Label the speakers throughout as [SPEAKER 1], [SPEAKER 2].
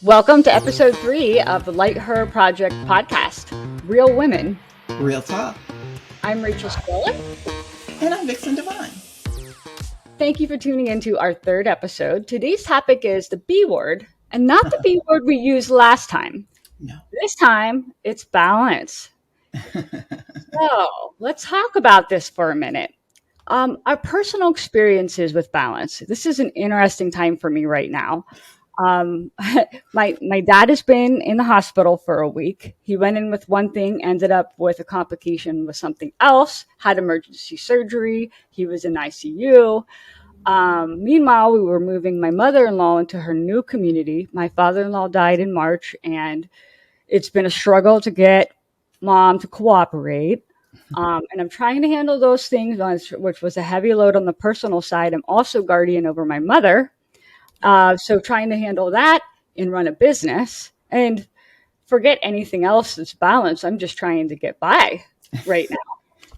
[SPEAKER 1] Welcome to episode 3 of the Light Her Project podcast, Real Women.
[SPEAKER 2] Real talk.
[SPEAKER 1] I'm Rachel Strella.
[SPEAKER 2] And I'm Vixen Divine.
[SPEAKER 1] Thank you for tuning into our third episode. Today's topic is the B word, and not the B word we used last time.
[SPEAKER 2] No.
[SPEAKER 1] This time, it's balance. So, let's talk about this for a minute. Our personal experiences with balance. This is an interesting time for me right now. My dad has been in the hospital for a week. He went in with one thing, ended up with a complication with something else, had emergency surgery. He was in ICU. Meanwhile, we were moving my mother-in-law into her new community. My father-in-law died in March, and it's been a struggle to get mom to cooperate. And I'm trying to handle those things, which was a heavy load on the personal side. I'm also guardian over my mother. So trying to handle that and run a business and forget anything else that's balanced. I'm just trying to get by right now.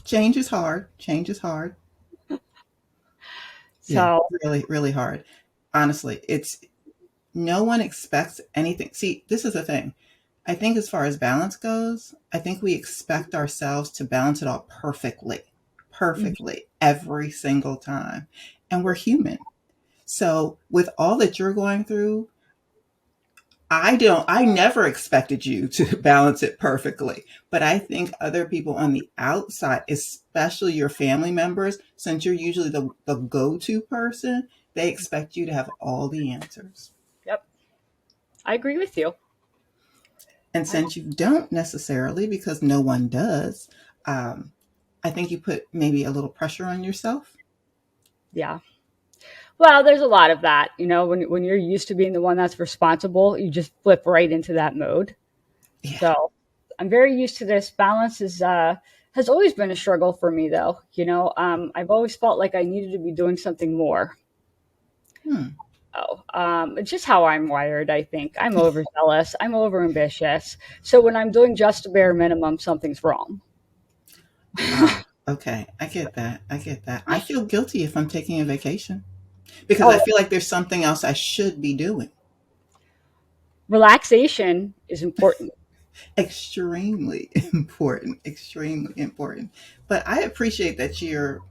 [SPEAKER 2] Change is hard. Yeah, really, really hard. Honestly, no one expects anything. See, this is the thing. I think as far as balance goes, I think we expect ourselves to balance it all perfectly, every single time. And we're human. So with all that you're going through, I never expected you to balance it perfectly, but I think other people on the outside, especially your family members, since you're usually the go-to person, they expect you to have all the answers.
[SPEAKER 1] Yep. I agree with you.
[SPEAKER 2] And since you don't necessarily, because no one does, I think you put maybe a little pressure on yourself.
[SPEAKER 1] Yeah. Well, there's a lot of that. You know, when you're used to being the one that's responsible, you just flip right into that mode.
[SPEAKER 2] Yeah.
[SPEAKER 1] So I'm very used to this. Balance has always been a struggle for me, though. You know, I've always felt like I needed to be doing something more. It's just how I'm wired, I think. I'm overzealous. I'm overambitious. So when I'm doing just a bare minimum, something's wrong.
[SPEAKER 2] Okay. I get that. I feel guilty if I'm taking a vacation because I feel like there's something else I should be doing.
[SPEAKER 1] Relaxation is important.
[SPEAKER 2] Extremely important. But I appreciate that you're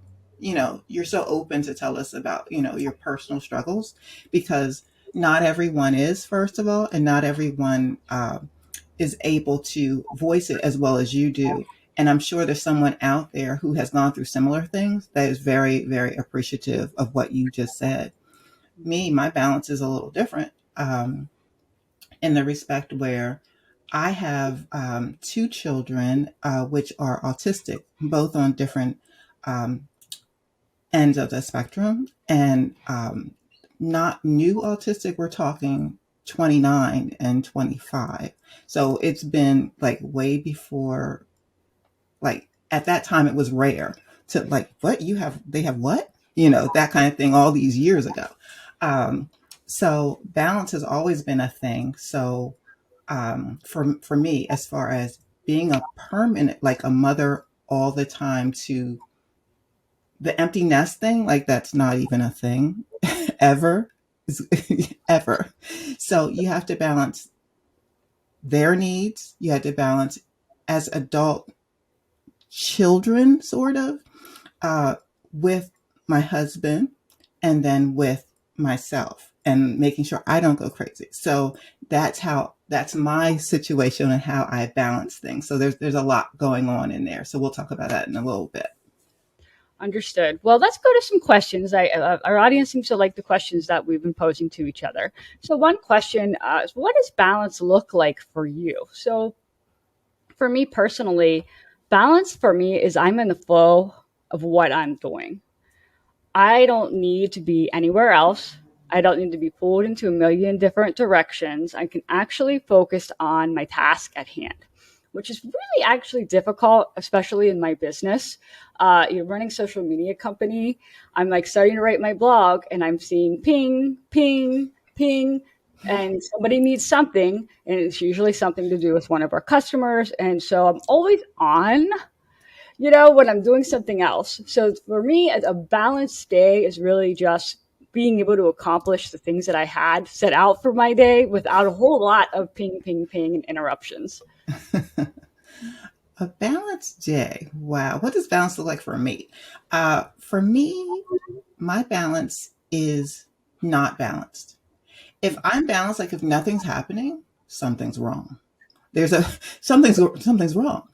[SPEAKER 2] so open to tell us about, your personal struggles, because not everyone is, first of all, and not everyone is able to voice it as well as you do. And I'm sure there's someone out there who has gone through similar things that is very, very appreciative of what you just said. My balance is a little different, in the respect where I have two children, which are autistic, both on different ends of the spectrum, and not new autistic. We're talking 29 and 25. So it's been like way before, like at that time it was rare to like, they have what? That kind of thing all these years ago. So balance has always been a thing. So for me, as far as being a permanent, like a mother all the time, to the empty nest thing, like that's not even a thing ever, ever. So you have to balance their needs. You have to balance as adult children, sort of, with my husband, and then with myself, and making sure I don't go crazy. So that's my situation and how I balance things. So there's a lot going on in there. So we'll talk about that in a little bit.
[SPEAKER 1] Understood. Well, let's go to some questions. Our audience seems to like the questions that we've been posing to each other. So one question is, what does balance look like for you? So for me personally, balance for me is I'm in the flow of what I'm doing. I don't need to be anywhere else. I don't need to be pulled into a million different directions. I can actually focus on my task at hand, which is really actually difficult, especially in my business. You're running a social media company. I'm like starting to write my blog and I'm seeing ping, ping, ping, and somebody needs something. And it's usually something to do with one of our customers. And so I'm always on, when I'm doing something else. So for me, a balanced day is really just being able to accomplish the things that I had set out for my day without a whole lot of ping, ping, ping and interruptions.
[SPEAKER 2] A balanced day. Wow. What does balance look like for me? For me, my balance is not balanced. If I'm balanced, like if nothing's happening, something's wrong. There's a something's wrong.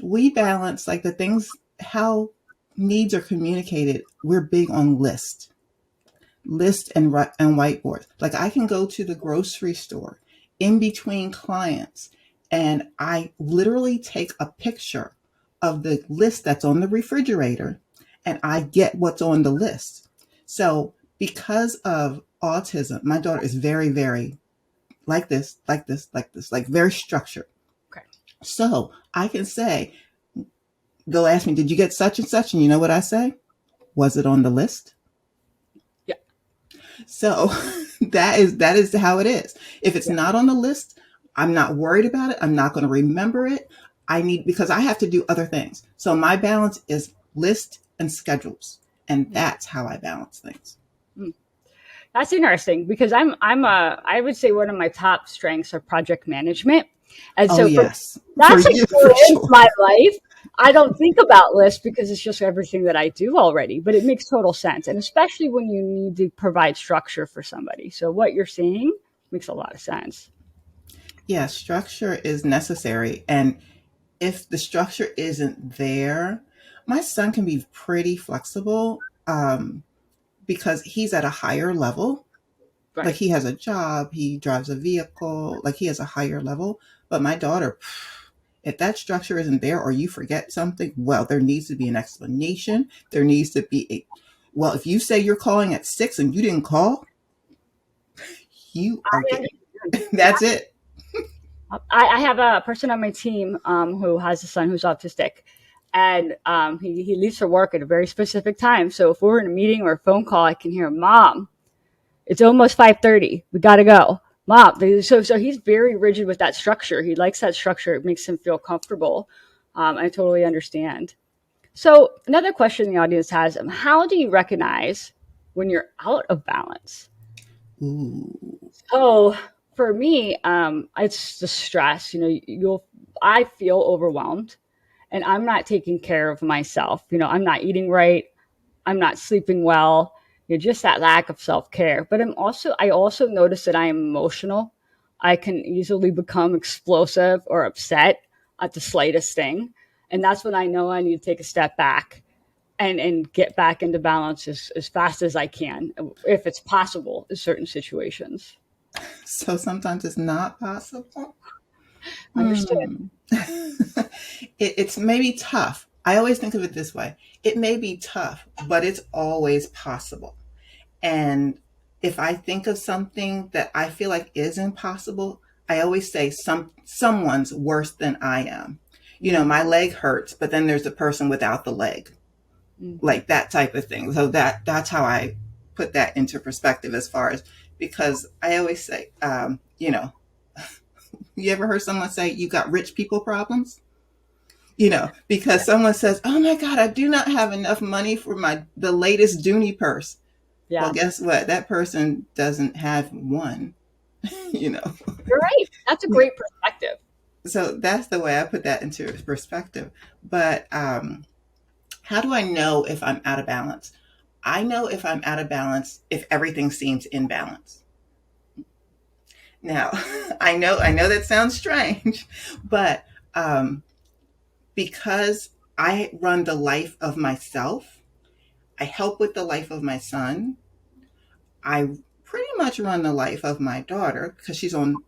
[SPEAKER 2] We balance like the things how needs are communicated. We're big on list and whiteboards. Like I can go to the grocery store in between clients and I literally take a picture of the list that's on the refrigerator and I get what's on the list. So because of autism, my daughter is very, very like very structured.
[SPEAKER 1] Okay.
[SPEAKER 2] So I can say, they'll ask me, did you get such and such? And you know what I say? Was it on the list?
[SPEAKER 1] Yeah.
[SPEAKER 2] So that is how it is. If it's
[SPEAKER 1] Yeah.
[SPEAKER 2] not on the list, I'm not worried about it. I'm not going to remember it. Because I have to do other things. So my balance is list and schedules. And that's how I balance things.
[SPEAKER 1] Mm. That's interesting because I would say one of my top strengths are project management. And
[SPEAKER 2] Oh
[SPEAKER 1] so for
[SPEAKER 2] yes. For
[SPEAKER 1] that's
[SPEAKER 2] you, for
[SPEAKER 1] in
[SPEAKER 2] sure.
[SPEAKER 1] my life. I don't think about lists because it's just everything that I do already, but it makes total sense. And especially when you need to provide structure for somebody. So what you're saying makes a lot of sense.
[SPEAKER 2] Yeah, structure is necessary. And if the structure isn't there, my son can be pretty flexible because he's at a higher level. Like
[SPEAKER 1] Right.
[SPEAKER 2] he has a job, he drives a vehicle, like he has a higher level. But my daughter, if that structure isn't there or you forget something, well, there needs to be an explanation. There needs to be well, if you say you're calling at 6 and you didn't call, you are
[SPEAKER 1] I
[SPEAKER 2] getting,
[SPEAKER 1] understand. Yeah.
[SPEAKER 2] that's it.
[SPEAKER 1] I have a person on my team who has a son who's autistic, and he leaves for work at a very specific time. So if we're in a meeting or a phone call, I can hear, "Mom, it's almost 5:30. We got to go." Mom. So he's very rigid with that structure. He likes that structure. It makes him feel comfortable. I totally understand. So another question the audience has: how do you recognize when you're out of balance?
[SPEAKER 2] Ooh.
[SPEAKER 1] Oh, for me, it's the stress. I feel overwhelmed, and I'm not taking care of myself. I'm not eating right. I'm not sleeping well. Just that lack of self care. But I also notice that I am emotional. I can easily become explosive or upset at the slightest thing, and that's when I know I need to take a step back and get back into balance as fast as I can, if it's possible in certain situations.
[SPEAKER 2] So sometimes it's not possible.
[SPEAKER 1] Understood.
[SPEAKER 2] Hmm. It's maybe tough. I always think of it this way. It may be tough, but it's always possible. And if I think of something that I feel like is impossible, I always say someone's worse than I am.
[SPEAKER 1] Mm,
[SPEAKER 2] My leg hurts, but then there's a person without the leg,
[SPEAKER 1] mm.
[SPEAKER 2] like that type of thing. So that's how I put that into perspective as far as because I always say, you ever heard someone say you got rich people problems? Because someone says, "Oh my God, I do not have enough money for the latest Dooney purse." Well,
[SPEAKER 1] Yeah,
[SPEAKER 2] guess what? That person doesn't have one. You know.
[SPEAKER 1] you're right. That's a
[SPEAKER 2] Yeah.
[SPEAKER 1] great perspective.
[SPEAKER 2] So that's the way I put that into perspective. But how do I know if I'm out of balance? I know if I'm out of balance if everything seems in balance. Now, I know that sounds strange, but because I run the life of myself, I help with the life of my son. I pretty much run the life of my daughter because she's on,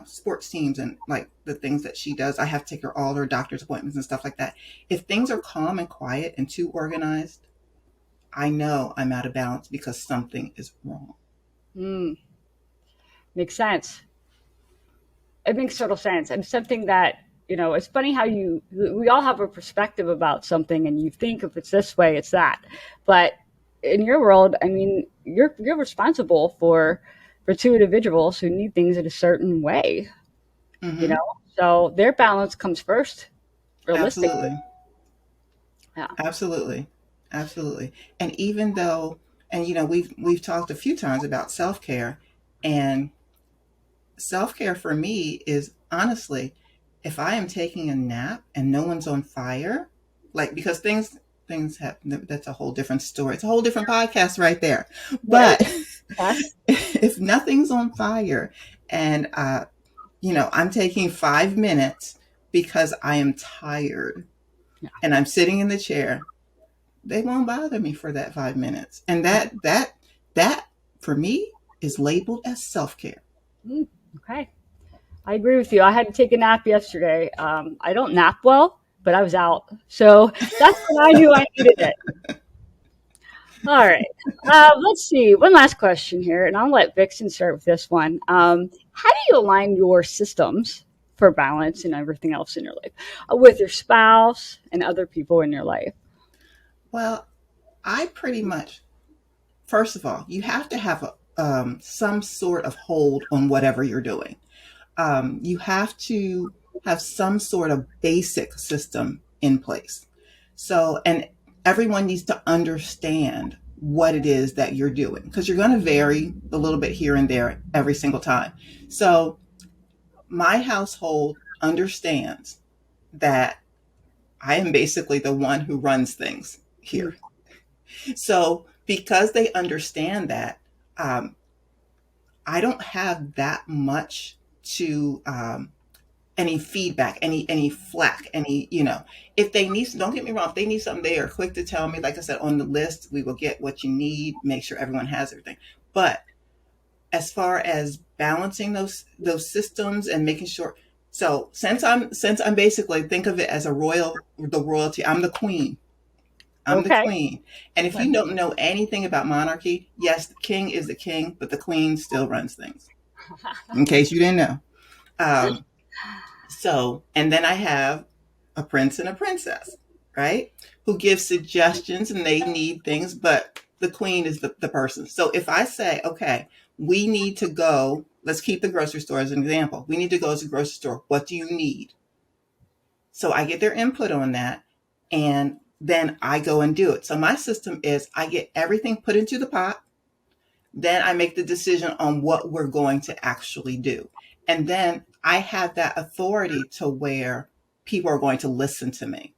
[SPEAKER 2] sports teams and like the things that she does. I have to take her all her doctor's appointments and stuff like that. If things are calm and quiet and too organized, I know I'm out of balance because something is wrong.
[SPEAKER 1] Mm, makes sense. It makes total sense. And something that, it's funny how we all have a perspective about something and you think if it's this way, it's that. But in your world, I mean, you're responsible for two individuals who need things in a certain way, you
[SPEAKER 2] Mm-hmm.
[SPEAKER 1] know? So their balance comes first, realistically.
[SPEAKER 2] Absolutely.
[SPEAKER 1] Yeah.
[SPEAKER 2] Absolutely. Absolutely. And even though And we've talked a few times about self-care, and self-care for me is honestly, if I am taking a nap and no one's on fire, like, because things happen, that's a whole different story. It's a whole different podcast right there.
[SPEAKER 1] Right.
[SPEAKER 2] But
[SPEAKER 1] Yes.
[SPEAKER 2] if nothing's on fire and I'm taking 5 minutes because I am tired
[SPEAKER 1] Yeah.
[SPEAKER 2] and I'm sitting in the chair, they won't bother me for that 5 minutes. And that for me is labeled as self-care.
[SPEAKER 1] Mm, okay. I agree with you. I had to take a nap yesterday. I don't nap well, but I was out. So that's when I knew I needed it. All right. Let's see. One last question here, and I'll let Vixen start with this one. How do you align your systems for balance and everything else in your life with your spouse and other people in your life?
[SPEAKER 2] Well, I pretty much, first of all, you have to have some sort of hold on whatever you're doing. You have to have some sort of basic system in place. So, and everyone needs to understand what it is that you're doing, because you're going to vary a little bit here and there every single time. So, my household understands that I am basically the one who runs things
[SPEAKER 1] Mm,
[SPEAKER 2] here. So, because they understand that, um, I don't have that much to any feedback, any flack, if they need, don't get me wrong, if they need something, they are quick to tell me. Like I said, on the list, we will get what you need, make sure everyone has everything. But as far as balancing those systems and making sure, so since I'm basically, think of it as the royalty, I'm the queen. I'm the
[SPEAKER 1] okay.
[SPEAKER 2] queen. And if you don't know anything about monarchy, yes, the king is the king, but the queen still runs things. In case you didn't know. Um, So, and then I have a prince and a princess, right? Who give suggestions and they need things, but the queen is the person. So if I say, okay, we need to go, let's keep the grocery store as an example. We need to go to the grocery store. What do you need? So I get their input on that, and then I go and do it. So my system is I get everything put into the pot, then I make the decision on what we're going to actually do. And then I have that authority to where people are going to listen to me.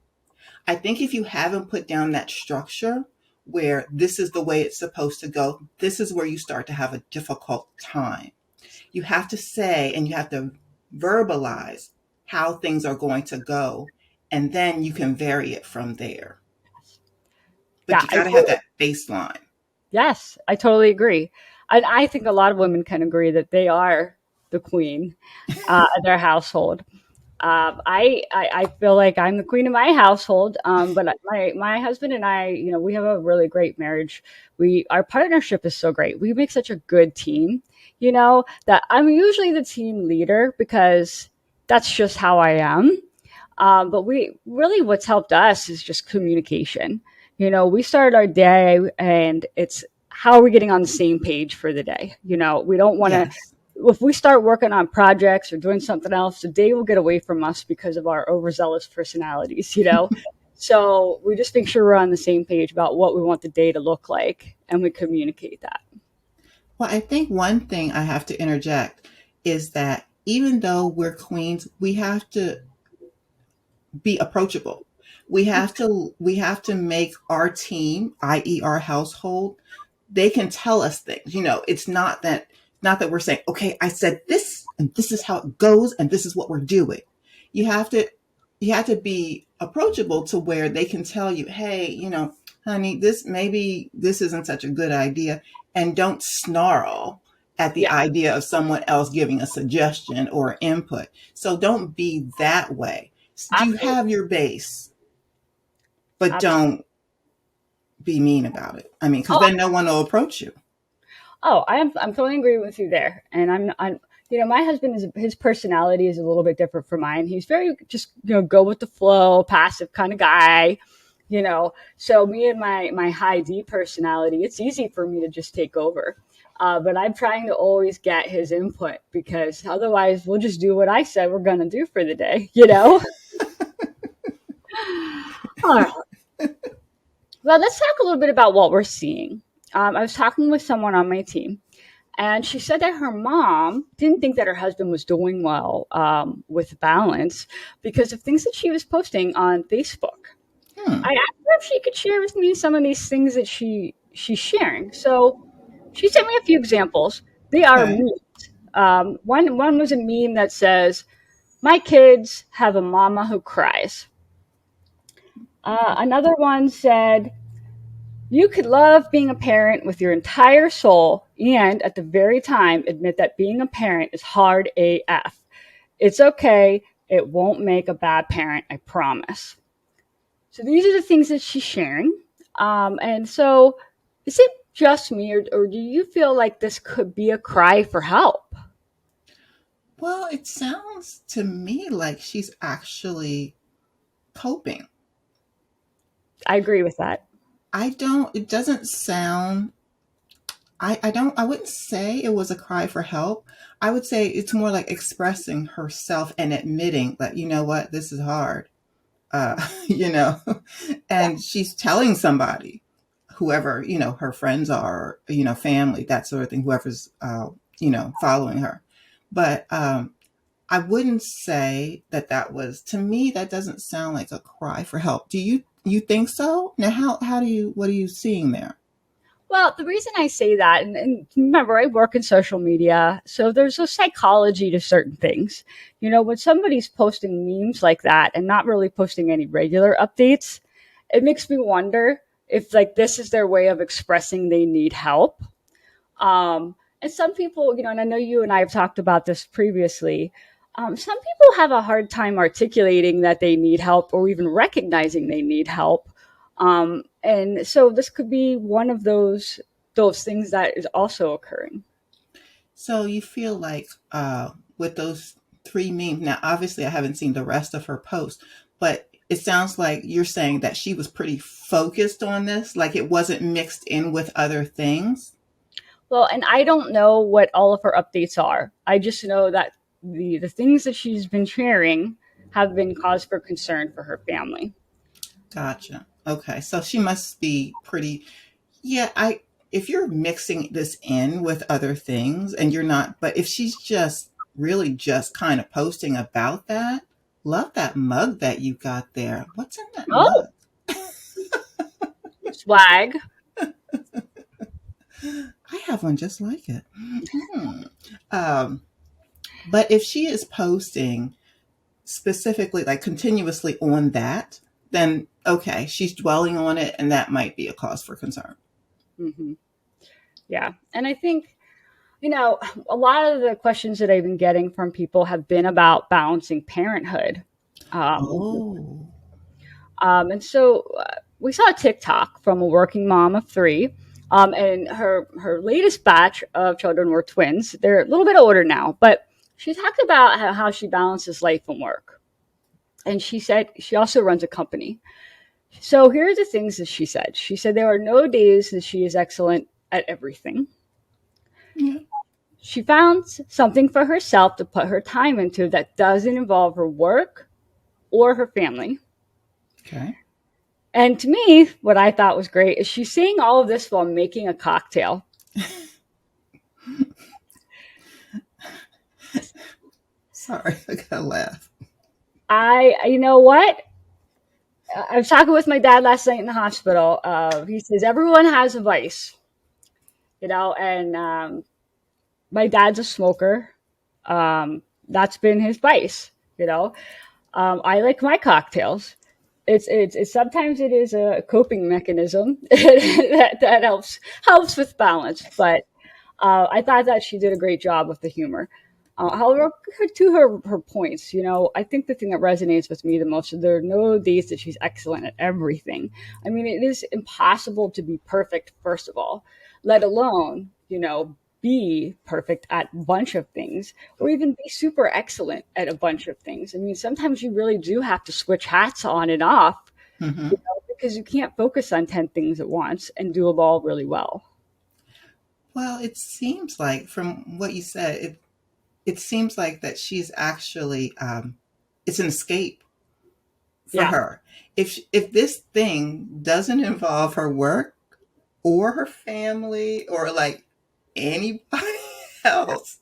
[SPEAKER 2] I think if you haven't put down that structure where this is the way it's supposed to go, this is where you start to have a difficult time. You have to say and you have to verbalize how things are going to go, and then you can vary it from there. But
[SPEAKER 1] Yeah,
[SPEAKER 2] you got to have that baseline.
[SPEAKER 1] yes, I totally agree. And I think a lot of women can agree that they are the queen of their household. I feel like I'm the queen of my household. But my husband and I, we have a really great marriage. Our partnership is so great. We make such a good team. That I'm usually the team leader because that's just how I am. But what's helped us is just communication. We start our day and it's how are we getting on the same page for the day? We don't want to,
[SPEAKER 2] Yes.
[SPEAKER 1] if we start working on projects or doing something else, the day will get away from us because of our overzealous personalities. So we just make sure we're on the same page about what we want the day to look like and we communicate that.
[SPEAKER 2] Well, I think one thing I have to interject is that even though we're queens, we have to be approachable. We have to make our team, i.e. our household, they can tell us things. It's not that we're saying, okay, I said this and this is how it goes and this is what we're doing. You have to you have to be approachable to where they can tell you, hey, honey, this isn't such a good idea, and don't snarl at the
[SPEAKER 1] Yeah,
[SPEAKER 2] idea of someone else giving a suggestion or input. So don't be that way. You
[SPEAKER 1] absolutely.
[SPEAKER 2] have your base, but
[SPEAKER 1] Absolutely.
[SPEAKER 2] don't be mean about it. I mean, because
[SPEAKER 1] Oh,
[SPEAKER 2] then no one will approach you.
[SPEAKER 1] Oh, I'm totally agree with you there. And I'm my husband is his personality is a little bit different from mine. He's very just go with the flow, passive kind of guy. So me and my high D personality, it's easy for me to just take over. But I'm trying to always get his input because otherwise we'll just do what I said we're gonna do for the day. All right. Well, let's talk a little bit about what we're seeing. I was talking with someone on my team, and she said that her mom didn't think that her husband was doing well with balance because of things that she was posting on Facebook.
[SPEAKER 2] Hmm.
[SPEAKER 1] I asked her if she could share with me some of these things that she's sharing. So she sent me a few examples. They are
[SPEAKER 2] Okay.
[SPEAKER 1] memes. One was a meme that says, "My kids have a mama who cries." Another one said, "You could love being a parent with your entire soul and at the very time admit that being a parent is hard AF. It's okay. It won't make a bad parent, I promise." So these are the things that she's sharing. And so is it just me, or do you feel like this could be a cry for help?
[SPEAKER 2] Well, it sounds to me like she's actually coping.
[SPEAKER 1] I agree with that.
[SPEAKER 2] It doesn't sound, I wouldn't say it was a cry for help. I would say it's more like expressing herself and admitting that, you know what, this is hard. You know, and she's telling somebody, whoever, her friends are, family, that sort of thing, whoever's, following her. But, I wouldn't say that that was, to me, that doesn't sound like a cry for help. You think so? Now, what are you seeing there?
[SPEAKER 1] Well, the reason I say that, and remember, I work in social media, so there's a psychology to certain things. When somebody's posting memes like that and not really posting any regular updates, it makes me wonder if, like, this is their way of expressing they need help. And some people, and I know you and I have talked about this previously. Some people have a hard time articulating that they need help or even recognizing they need help. And so this could be one of those things that is also occurring.
[SPEAKER 2] So you feel like, with those three memes, now obviously I haven't seen the rest of her post, but it sounds like you're saying that she was pretty focused on this, like it wasn't mixed in with other things.
[SPEAKER 1] Well, and I don't know what all of her updates are. I just know that the things that she's been sharing have been cause for concern for her family.
[SPEAKER 2] Gotcha. Okay. So she must be pretty, yeah, if you're mixing this in with other things and you're not, but if she's just really just kind of posting about that, love that mug that you got there. What's in that
[SPEAKER 1] Oh,
[SPEAKER 2] mug?
[SPEAKER 1] swag.
[SPEAKER 2] I have one just like it. Hmm. Um, but if she is posting specifically, like continuously on that, then okay, she's dwelling on it, and that might be a cause for concern.
[SPEAKER 1] Hmm. Yeah. And I think, a lot of the questions that I've been getting from people have been about balancing parenthood. Um,
[SPEAKER 2] Oh,
[SPEAKER 1] and so we saw a TikTok from a working mom of three. And her latest batch of children were twins. They're a little bit older now, but she talked about how she balances life and work. And she said she also runs a company. So here are the things that she said. She said there are no days that she is excellent at everything.
[SPEAKER 2] yeah.
[SPEAKER 1] She found something for herself to put her time into that doesn't involve her work or her family.
[SPEAKER 2] Okay.
[SPEAKER 1] And to me, what I thought was great is she's saying all of this while making a cocktail.
[SPEAKER 2] Sorry, I gotta laugh.
[SPEAKER 1] You know what? I was talking with my dad last night in the hospital. He says everyone has a vice, and my dad's a smoker. That's been his vice, you know. I like my cocktails. It's sometimes it is a coping mechanism that helps with balance. But I thought that she did a great job with the humor. However, to her points, I think the thing that resonates with me the most is there are no days that she's excellent at everything. I mean, it is impossible to be perfect, first of all, let alone, be perfect at a bunch of things or even be super excellent at a bunch of things. I mean, sometimes you really do have to switch hats on and off,
[SPEAKER 2] Hmm.
[SPEAKER 1] because you can't focus on 10 things at once and do them all really well.
[SPEAKER 2] Well, it seems like from what you said, it seems like that she's actually, it's an escape for
[SPEAKER 1] Yeah.
[SPEAKER 2] her. If this thing doesn't involve her work, or her family or like anybody else.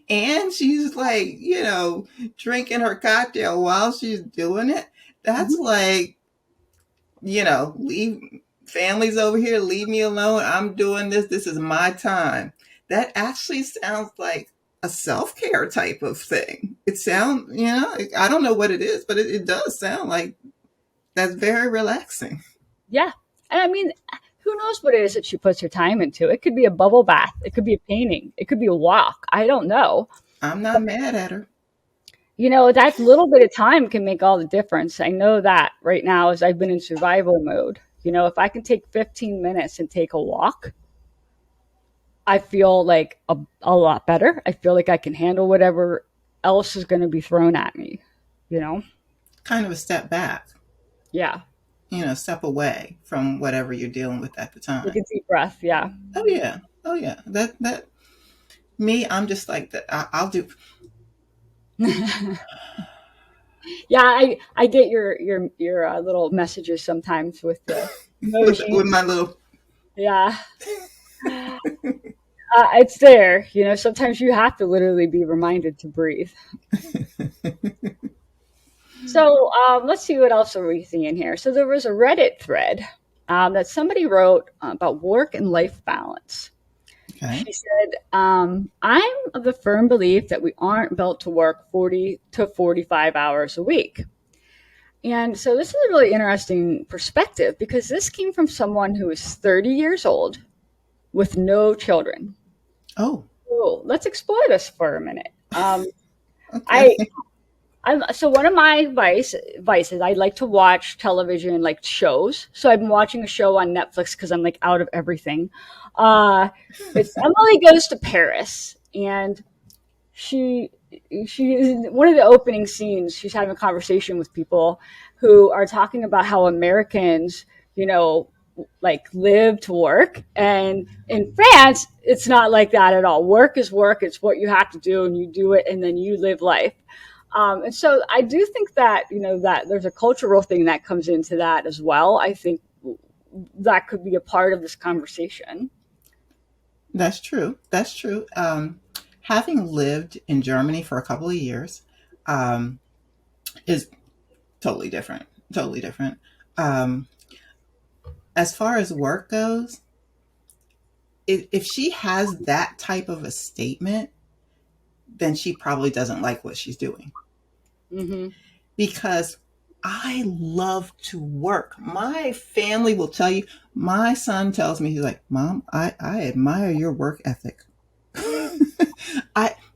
[SPEAKER 2] And she's like, drinking her cocktail while she's doing it. That's
[SPEAKER 1] Mhm.
[SPEAKER 2] like, leave families over here, leave me alone. I'm doing this. This is my time. That actually sounds like a self care type of thing. It sounds, I don't know what it is, but it does sound like that's very relaxing.
[SPEAKER 1] Yeah. And I mean, who knows what it is that she puts her time into? It could be a bubble bath. It could be a painting. It could be a walk. I don't know.
[SPEAKER 2] I'm not mad at her.
[SPEAKER 1] That little bit of time can make all the difference. I know that right now as I've been in survival mode. If I can take 15 minutes and take a walk, I feel like a lot better. I feel like I can handle whatever else is going to be thrown at me, you know?
[SPEAKER 2] Kind of a step back,
[SPEAKER 1] Yeah.
[SPEAKER 2] step away from whatever you're dealing with at the
[SPEAKER 1] Take
[SPEAKER 2] time.
[SPEAKER 1] a deep breath. Yeah.
[SPEAKER 2] Oh yeah. Oh yeah. That me, I'm just like that. I'll do
[SPEAKER 1] Yeah, I get your little messages sometimes with the
[SPEAKER 2] with
[SPEAKER 1] emojis.
[SPEAKER 2] my little
[SPEAKER 1] Yeah, it's there. Sometimes you have to literally be reminded to breathe. So let's see what else are we seeing here. So there was a Reddit thread that somebody wrote about work and life balance.
[SPEAKER 2] okay.
[SPEAKER 1] She said, "I'm of the firm belief that we aren't built to work 40 to 45 hours a week." And so this is a really interesting perspective because this came from someone who is 30 years old with no children.
[SPEAKER 2] Oh,
[SPEAKER 1] So let's explore this for a minute. I,
[SPEAKER 2] okay.
[SPEAKER 1] so one of my vices, I like to watch television like shows. So I've been watching a show on Netflix because I'm like out of everything. Uh, it's Emily Goes to Paris, and she she is one of the opening scenes. She's having a conversation with people who are talking about how Americans, you know, like live to work, and in France, it's not like that at all. Work is work; it's what you have to do, and you do it, and then you live life. And so I do think that that there's a cultural thing that comes into that as well. I think that could be a part of this conversation.
[SPEAKER 2] That's true. That's true. Having lived in Germany for a couple of years, um, is totally different. Totally different. Um, as far as work goes, if she has that type of a statement, then she probably doesn't like what she's doing.
[SPEAKER 1] Hmm.
[SPEAKER 2] Because I love to work. My family will tell you, my son tells me, he's like, Mom, I admire your work ethic.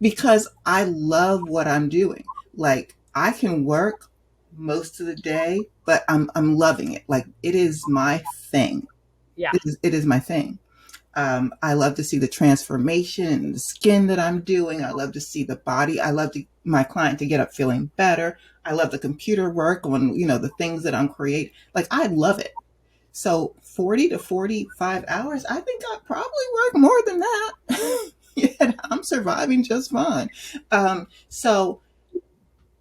[SPEAKER 2] Because I love what I'm doing. Like I can work most of the day, but I'm loving it. Like it is my thing.
[SPEAKER 1] Yeah,
[SPEAKER 2] It is my thing. I love to see the transformation in the skin that I'm doing. I love to see the body. I love my client to get up feeling better. I love the computer work on, the things that I'm creating. Like I love it. So 40 to 45 hours, I think I probably work more than that. Yeah, I'm surviving just fine. So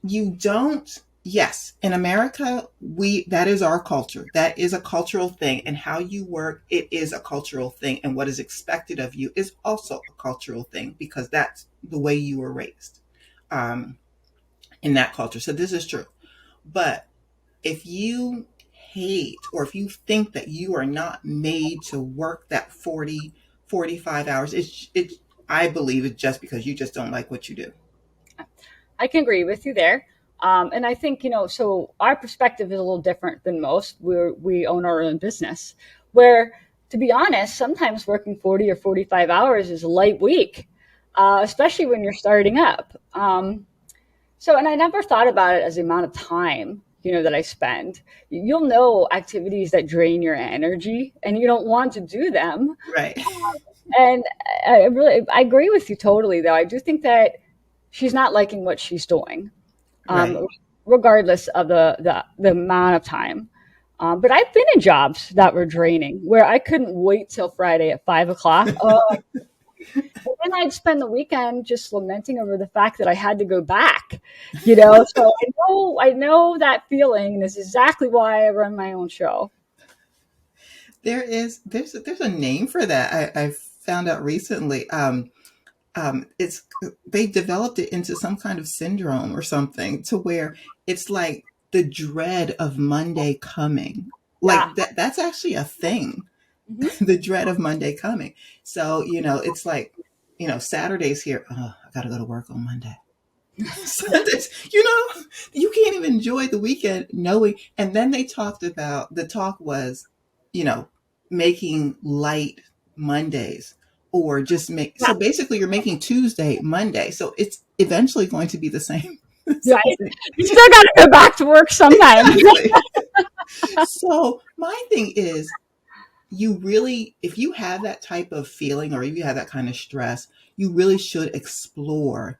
[SPEAKER 2] you don't, yes, in America, that is our culture. That is a cultural thing. And how you work, it is a cultural thing. And what is expected of you is also a cultural thing because that's the way you were raised um, in that culture. So this is true. But if you hate or if you think that you are not made to work that 40, 45 hours, I believe it's just because you just don't like what you do.
[SPEAKER 1] I can agree with you there. And I think, so our perspective is a little different than most. We own our own business, where, to be honest, sometimes working 40 or 45 hours is a light week, especially when you're starting up. And I never thought about it as the amount of time, that I spend. You'll know activities that drain your energy and you don't want to do them.
[SPEAKER 2] Right.
[SPEAKER 1] And I agree with you totally, though. I do think that she's not liking what she's doing,
[SPEAKER 2] Right.
[SPEAKER 1] um, regardless of the amount of time. But I've been in jobs that were draining where I couldn't wait till Friday at 5 o'clock. Oh, and then I'd spend the weekend just lamenting over the fact that I had to go back. So I know that feeling, and it's exactly why I run my own show.
[SPEAKER 2] There's a name for that. I found out recently. It's they developed it into some kind of syndrome or something to where it's like the dread of Monday coming.
[SPEAKER 1] Yeah.
[SPEAKER 2] Like that's actually a thing.
[SPEAKER 1] Hmm.
[SPEAKER 2] The dread of Monday coming. So, it's like, Saturday's here. Oh, I got to go to work on Monday. Sundays, you can't even enjoy the weekend knowing. And then they talked about the talk was, you know, making light Mondays or just make,
[SPEAKER 1] Yeah.
[SPEAKER 2] so basically you're making Tuesday Monday. So it's eventually going to be the same.
[SPEAKER 1] Right.
[SPEAKER 2] Same thing.
[SPEAKER 1] You still got to go back to work sometime.
[SPEAKER 2] Exactly. So my thing is, you really, if you have that type of feeling or if you have that kind of stress, you really should explore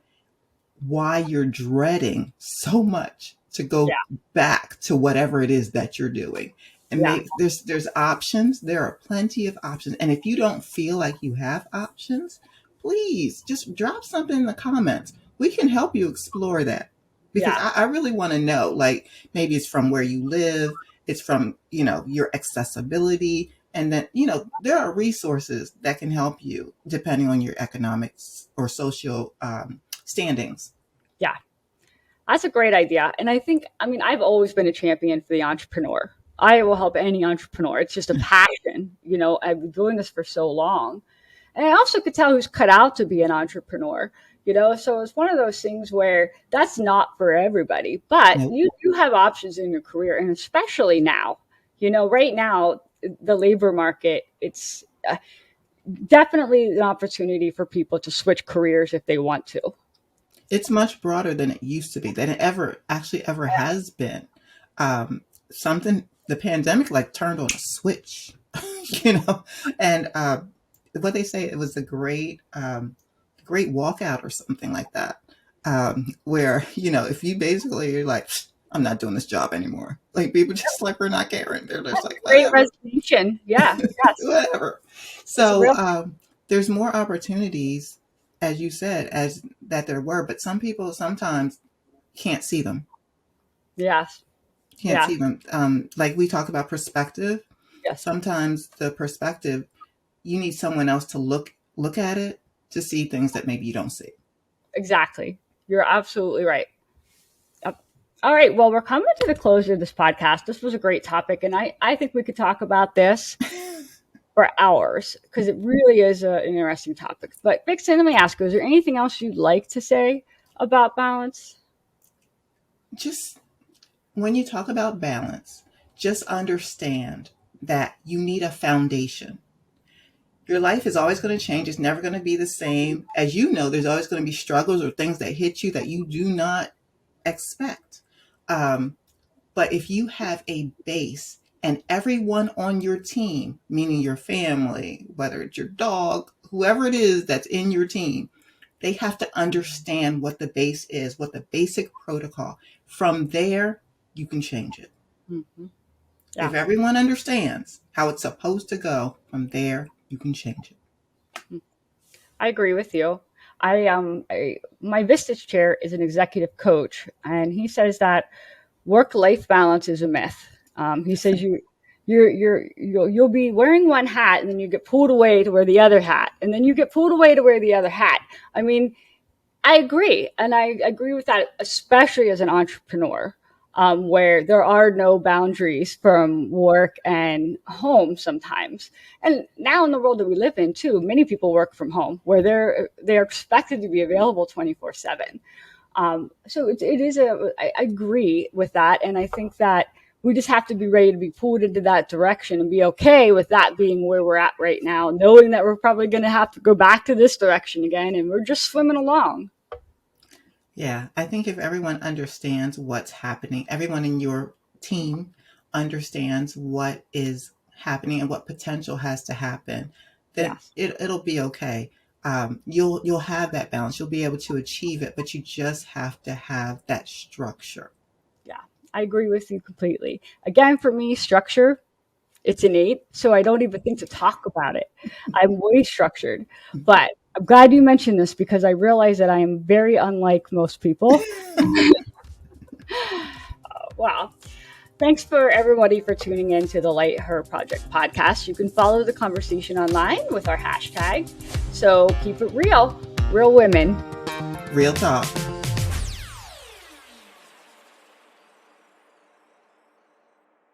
[SPEAKER 2] why you're dreading so much to
[SPEAKER 1] Yeah.
[SPEAKER 2] go back to whatever it is that you're doing. And
[SPEAKER 1] Yeah.
[SPEAKER 2] there's options. There are plenty of options. And if you don't feel like you have options, please just drop something in the comments. We can help you explore that because
[SPEAKER 1] Yeah.
[SPEAKER 2] I really want to know, like maybe it's from where you live, it's from, your accessibility. And then, there are resources that can help you depending on your economics or social standings.
[SPEAKER 1] Yeah. That's a great idea. And I think, I mean, I've always been a champion for the entrepreneur. I will help any entrepreneur. It's just a passion. I've been doing this for so long. And I also could tell who's cut out to be an entrepreneur. So it's one of those things where that's not for everybody, but
[SPEAKER 2] Nope.
[SPEAKER 1] you do have options in your career. And especially now, right now, the labor market, it's definitely an opportunity for people to switch careers if they want to.
[SPEAKER 2] It's much broader than it used to be, than it ever has been. Something the pandemic like turned on a switch, you know, and what they say it was a great walkout or something like that, where if you basically you're like, I'm not doing this job anymore. Like people just like we're not caring. They're just like
[SPEAKER 1] Great
[SPEAKER 2] whatever,
[SPEAKER 1] resignation. Yeah. Yes.
[SPEAKER 2] whatever.
[SPEAKER 1] It's a
[SPEAKER 2] So
[SPEAKER 1] real.
[SPEAKER 2] there's more opportunities, as you said, as that there were, but some people sometimes can't see them.
[SPEAKER 1] Yes.
[SPEAKER 2] Can't
[SPEAKER 1] Yeah.
[SPEAKER 2] see them. Like we talk about perspective.
[SPEAKER 1] Yes.
[SPEAKER 2] Sometimes the perspective you need someone else to look at it to see things that maybe you don't see.
[SPEAKER 1] Exactly. You're absolutely right. Yep. All right. Well, we're coming to the close of this podcast. This was a great topic, and I think we could talk about this for hours because it really is an interesting topic. But Vixen, let me ask you: is there anything else you'd like to say about balance?
[SPEAKER 2] Just when you talk about balance, just understand that you need a foundation. Your life is always going to change. It's never going to be the same. As you know, there's always going to be struggles or things that hit you that you do not expect. Um, but if you have a base and everyone on your team, meaning your family, whether it's your dog, whoever it is that's in your team, they have to understand what the base is, what the basic protocol. From there, you can change it.
[SPEAKER 1] Mm-hmm. Yeah.
[SPEAKER 2] If everyone understands how it's supposed to go, from there, you can change it.
[SPEAKER 1] I agree with you. My Vistage chair is an executive coach, and he says that work-life balance is a myth. He says you'll be wearing one hat, and then you get pulled away to wear the other hat, and then you get pulled away to wear the other hat. I mean, I agree, and I agree with that, especially as an entrepreneur, where there are no boundaries from work and home sometimes. And now in the world that we live in, too, many people work from home, where they're expected to be available 24/7. So it is I agree with that, and I think that we just have to be ready to be pulled into that direction and be okay with that being where we're at right now, knowing that we're probably going to have to go back to this direction again, and we're just swimming along.
[SPEAKER 2] Yeah, I think if everyone understands what's happening, everyone in your team understands what is happening and what potential has to happen, then
[SPEAKER 1] Yes.
[SPEAKER 2] it'll be okay. You'll have that balance. You'll be able to achieve it, but you just have to have that structure.
[SPEAKER 1] Yeah, I agree with you completely. Again, for me, structure, it's innate, so I don't even think to talk about it. I'm way structured, but I'm glad you mentioned this because I realize that I am very unlike most people. Wow. Thanks for everybody for tuning in to the Light Her Project podcast. You can follow the conversation online with our hashtag. So keep it real, real women.
[SPEAKER 2] Real talk.